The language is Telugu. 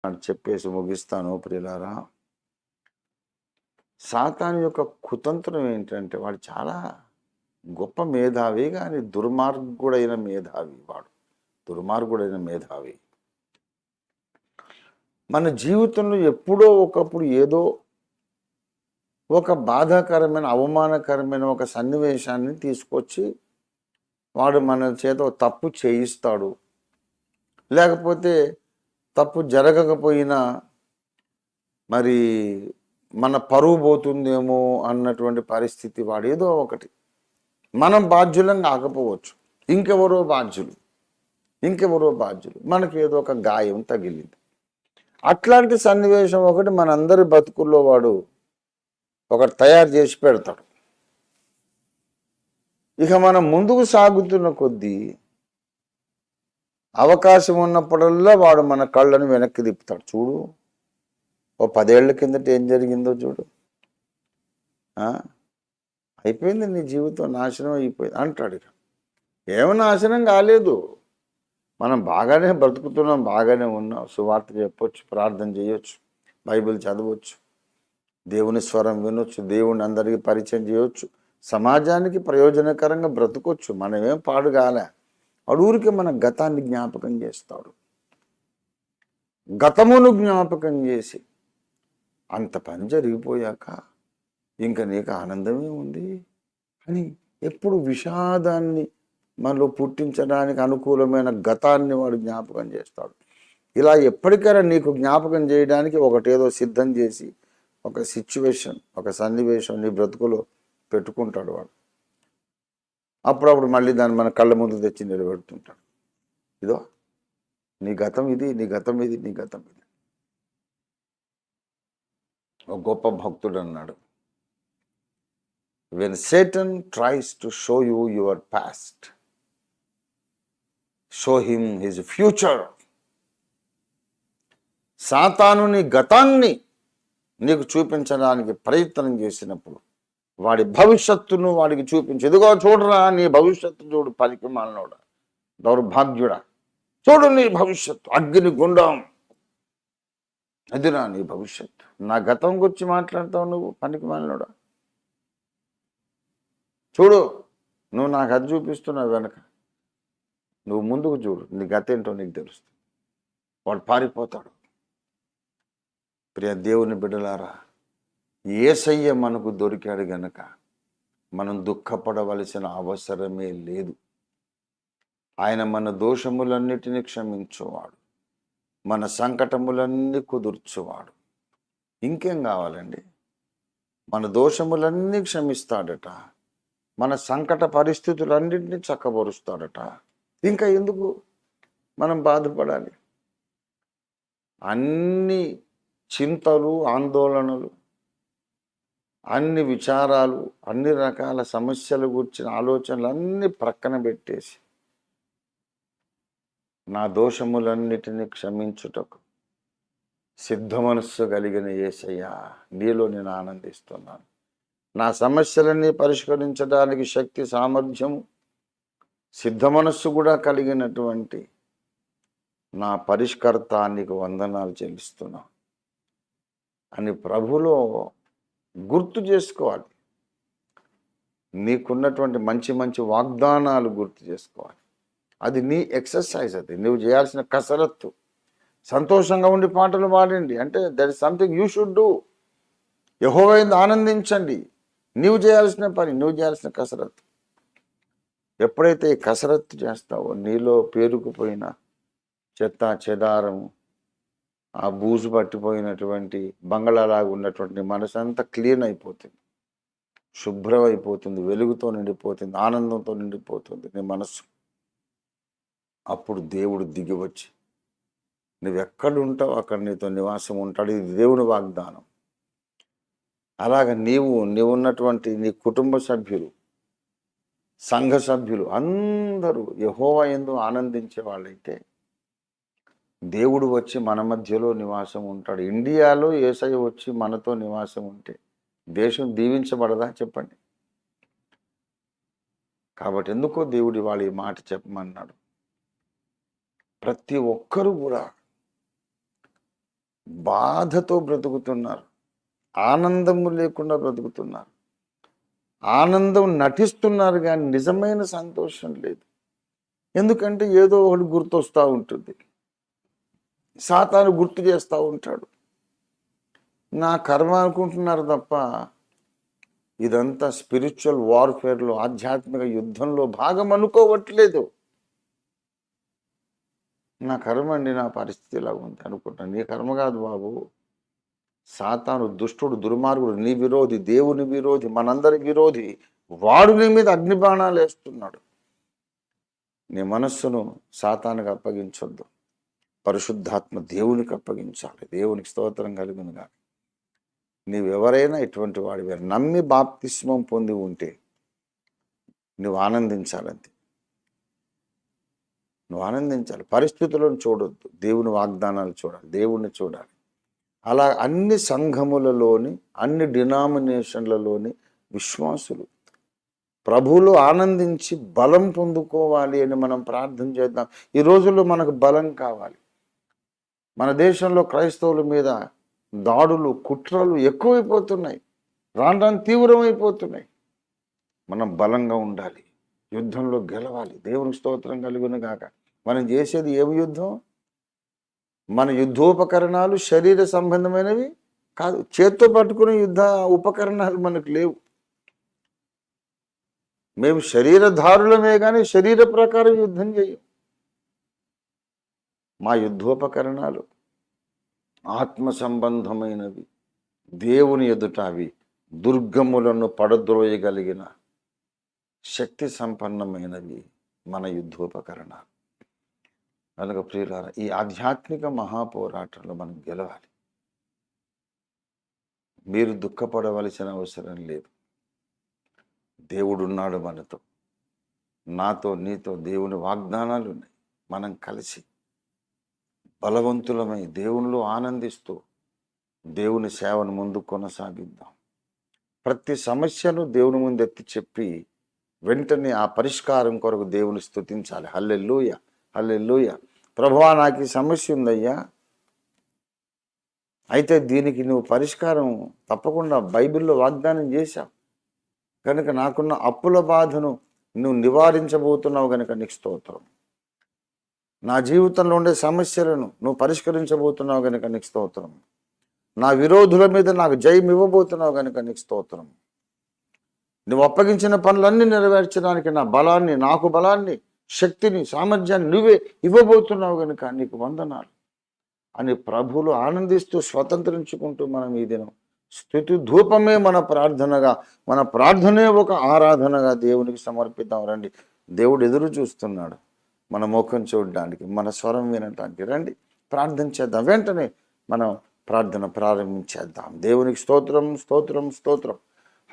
అని చెప్పేసి ముగిస్తాను ప్రియులారా. సాతాను యొక్క కుతంత్రం ఏంటంటే వాడు చాలా గొప్ప మేధావి, కానీ దుర్మార్గుడైన మేధావి. దుర్మార్గుడైన మేధావి. మన జీవితంలో ఎప్పుడో ఒకప్పుడు ఏదో ఒక బాధాకరమైన, అవమానకరమైన ఒక సన్నివేశాన్ని తీసుకొచ్చి వాడు మన చేత తప్పు చేయిస్తాడు. లేకపోతే తప్పు జరగకపోయినా మరి మన పరువు పోతుందేమో అన్నటువంటి పరిస్థితి, వాడు ఏదో ఒకటి, మనం బాధ్యులం కాకపోవచ్చు, ఇంకెవరో బాధ్యులు, మనకి ఏదో ఒక గాయం తగిలింది. అట్లాంటి సన్నివేశం ఒకటి మనందరి బతుకుల్లో వాడు ఒకటి తయారు చేసి పెడతాడు. ఇక మనం ముందుకు సాగుతున్న కొద్దీ అవకాశం ఉన్నప్పుడల్లా వాడు మన కళ్ళను వెనక్కి తిప్పుతాడు. చూడు, ఓ 10 ఏళ్ల కిందట ఏం జరిగిందో చూడు, అయిపోయింది నీ జీవితం, నాశనం అయిపోయింది అంటాడు. ఇక ఏమో నాశనం కాలేదు, మనం బాగానే బ్రతుకుతున్నాం, బాగానే ఉన్నాం, సువార్త చెప్పొచ్చు, ప్రార్థన చేయొచ్చు, బైబిల్ చదవచ్చు, దేవుని స్వరం వినొచ్చు, దేవుని అందరికీ పరిచయం చేయొచ్చు, సమాజానికి ప్రయోజనకరంగా బ్రతుకొచ్చు. మనమేం పాడుగాలే. అడూరికి మన గతాన్ని జ్ఞాపకం చేస్తాడు. గతమును జ్ఞాపకం చేసి అంత పని జరిగిపోయాక ఇంకా నీకు ఆనందమే ఉంది అని ఎప్పుడు విషాదాన్ని మనలో పుట్టించడానికి అనుకూలమైన గతాన్ని వాడు జ్ఞాపకం చేస్తాడు. ఇలా ఎప్పటికైనా నీకు జ్ఞాపకం చేయడానికి ఒకటేదో సిద్ధం చేసి ఒక సిచ్యువేషన్, ఒక సన్నివేశం నీ బ్రతుకులో పెట్టుకుంటాడు వాడు. అప్పుడప్పుడు మళ్ళీ దాన్ని మన కళ్ళ ముందు తెచ్చి నిలబెడుతుంటాడు. ఇదో నీ గతం ఇది, నీ గతం ఇది, నీ గతం ఇది. ఒక గొప్ప భక్తుడు అన్నాడు, when Satan tries to show you your past, show him his future. సాతాను నీ గతాన్ని నీకు చూపించడానికి ప్రయత్నం చేసినప్పుడు వాడి భవిష్యత్తును వాడికి చూపించి, ఎదుగో చూడరా నీ భవిష్యత్తు చూడు, పనికి మాలినోడా, దౌర్భాగ్యుడా, చూడు నీ భవిష్యత్తు, అగ్ని గుండం, అదిరా నీ భవిష్యత్తు. నా గతం గురించి మాట్లాడతావు నువ్వు, పనికి మాలినోడా, చూడు నువ్వు నాకు అది చూపిస్తున్నావు వెనక, నువ్వు ముందుకు చూడు, నీ గత ఏంటో నీకు తెలుస్తుంది. వాడు పారిపోతాడు. ప్రియ దేవుని బిడ్డలారా, యేసయ్య మనకు దొరికాడు గనక మనం దుఃఖపడవలసిన అవసరమే లేదు. ఆయన మన దోషములన్నిటినీ క్షమించువాడు, మన సంకటములన్నీ కుదుర్చువాడు. ఇంకేం కావాలండి? మన దోషములన్నీ క్షమిస్తాడట, మన సంకట పరిస్థితులన్నింటినీ చక్కబరుస్తాడట. ఇంకా ఎందుకు మనం బాధపడాలి? అన్ని చింతలు, ఆందోళనలు, అన్ని విచారాలు, అన్ని రకాల సమస్యలు గురించిన ఆలోచనలు అన్నీ ప్రక్కన పెట్టేసి నా దోషములన్నిటినీ క్షమించుటకు సిద్ధ మనస్సు కలిగిన యేసయ్యా, నీలో నేను ఆనందిస్తున్నాను. నా సమస్యలన్నీ పరిష్కరించడానికి శక్తి, సామర్థ్యము, సిద్ధ మనస్సు కూడా కలిగినటువంటి నా పరిష్కర్త నీకు వందనాలు చెల్లిస్తున్నా అని ప్రభులో గుర్తు చేసుకోవాలి. నీకున్నటువంటి మంచి మంచి వాగ్దానాలు గుర్తు చేసుకోవాలి. అది నీ ఎక్సర్సైజ్, అది నువ్వు చేయాల్సిన కసరత్తు. సంతోషంగా ఉండి పాటలు పాడండి అంటే that is something you should do. యెహోవాయందు ఆనందించండి. నువ్వు చేయాల్సిన పని, నువ్వు చేయాల్సిన కసరత్తు. ఎప్పుడైతే ఈ కసరత్తు చేస్తావో నీలో పేరుకుపోయిన చెత్త చెదారము, ఆ బూజు పట్టిపోయినటువంటి బంగళాలాగా ఉన్నటువంటి మనసు అంతా క్లీన్ అయిపోతుంది, శుభ్రం అయిపోతుంది, వెలుగుతో నిండిపోతుంది, ఆనందంతో నిండిపోతుంది నీ మనస్సు. అప్పుడు దేవుడు దిగి వచ్చి నువ్వెక్కడ ఉంటావు అక్కడ నీతో నివాసం ఉంటాడు. ఇది దేవుని వాగ్దానం. అలాగ నీవున్నటువంటి నీ కుటుంబ సభ్యులు, సంఘ సభ్యులు అందరూ యెహోవా యందు ఆనందించే వాళ్ళైతే దేవుడు వచ్చి మన మధ్యలో నివాసం ఉంటాడు. ఇండియాలో యేసయ్య వచ్చి మనతో నివాసం ఉంటే దేశం దీవించబడదా చెప్పండి? కాబట్టి ఎందుకో దేవుడు ఇవాళ ఈ మాట చెప్పమన్నాడు. ప్రతి ఒక్కరూ కూడా బాధతో బ్రతుకుతున్నారు, ఆనందము లేకుండా బ్రతుకుతున్నారు, ఆనందం నటిస్తున్నారు కానీ నిజమైన సంతోషం లేదు. ఎందుకంటే ఏదో ఒకటి గుర్తొస్తూ ఉంటుంది, సాతాను గుర్తు చేస్తూ ఉంటాడు. నా కర్మ అనుకుంటున్నారు తప్ప ఇదంతా స్పిరిచువల్ వార్ఫేర్లో, ఆధ్యాత్మిక యుద్ధంలో భాగం అనుకోవట్లేదు. నా కర్మ అండి, నా పరిస్థితి ఇలా ఉంది అనుకుంటాను. నీ కర్మ కాదు బాబు, సాతాను దుష్టుడు, దుర్మార్గుడు, నీ విరోధి, దేవుని విరోధి, మనందరి విరోధి. వాడు నీ మీద అగ్నిబాణాలు వేస్తున్నాడు. నీ మనస్సును సాతానుకు అప్పగించొద్దు, పరిశుద్ధాత్మ దేవునికి అప్పగించాలి. దేవునికి స్తోత్రం కలుగునుగా. నీవెవరైనా ఇటువంటి వాడివి నమ్మి బాప్తిస్మం పొంది ఉంటే నువ్వు ఆనందించాలంతే. నువ్వు ఆనందించాలి, పరిస్థితులను చూడొద్దు, దేవుని వాగ్దానాలు చూడాలి, దేవుణ్ణి చూడాలి. అలా అన్ని సంఘములలోని, అన్ని డినామినేషన్లలోని విశ్వాసులు ప్రభువులో ఆనందించి బలం పొందుకోవాలి అని మనం ప్రార్థన చేద్దాం. ఈ రోజుల్లో మనకు బలం కావాలి. మన దేశంలో క్రైస్తవుల మీద దాడులు, కుట్రలు ఎక్కువైపోతున్నాయి, రాను తీవ్రమైపోతున్నాయి. మనం బలంగా ఉండాలి, యుద్ధంలో గెలవాలి. దేవునికి స్తోత్రం కలుగును గాక. మనం చేసేది ఏమి యుద్ధం? మన యుద్ధోపకరణాలు శరీర సంబంధమైనవి కాదు, చేత్తో పట్టుకునే యుద్ధ ఉపకరణాలు మనకు లేవు. మేము శరీరధారులమే కానీ శరీర ప్రకారం యుద్ధం చేయం. మా యుద్ధోపకరణాలు ఆత్మ సంబంధమైనవి, దేవుని ఎదుట అవి దుర్గములను పడద్రోయగలిగిన శక్తి సంపన్నమైనవి మన యుద్ధోపకరణాలు. కనుక ప్రియులారా, ఈ ఆధ్యాత్మిక మహాపోరాటంలో మనం గెలవాలి. మీరు దుఃఖపడవలసిన అవసరం లేదు. దేవుడున్నాడు మనతో, నాతో నీతో దేవుని వాగ్దానాలు ఉన్నాయి. మనం కలిసి బలవంతులమై దేవునిలో ఆనందిస్తూ దేవుని సేవను ముందు కొనసాగిద్దాం. ప్రతి సమస్యను దేవుని ముందు ఎత్తి చెప్పి వెంటనే ఆ పరిష్కారం కొరకు దేవుని స్తుతించాలి. హల్లెలూయా, హల్లెలూయా. ప్రభువా, నాకు ఈ సమస్య ఉందయ్యా, అయితే దీనికి నువ్వు పరిష్కారం తప్పకుండా బైబిల్లో వాగ్దానం చేశావు కనుక నాకున్న అప్పుల బాధను నువ్వు నివారించబోతున్నావు కనుక నీకు స్తోత్రం. నా జీవితంలో ఉండే సమస్యలను నువ్వు పరిష్కరించబోతున్నావు కనుక నీకు స్తోత్రం. నా విరోధుల మీద నాకు జయం ఇవ్వబోతున్నావు కనుక నీకు స్తోత్రం. నువ్వు అప్పగించిన పనులన్నీ నెరవేర్చడానికి నా బలాన్ని, నాకు బలాన్ని, శక్తిని, సామర్థ్యాన్ని నువ్వే ఇవ్వబోతున్నావు కనుక నీకు వందనాలు అని ప్రభువులు ఆనందిస్తూ స్వతంత్రించుకుంటూ మనం ఈ దినం స్తుతి ధూపమే మన ప్రార్థనగా, మన ప్రార్థనే ఒక ఆరాధనగా దేవునికి సమర్పిద్దాం. రండి, దేవుడు ఎదురు చూస్తున్నాడు మన ముఖం చూడడానికి, మన స్వరం వినటానికి. రండి, ప్రార్థన చేద్దాం. వెంటనే మనం ప్రార్థన ప్రారంభించేద్దాం. దేవునికి స్తోత్రం, స్తోత్రం, స్తోత్రం.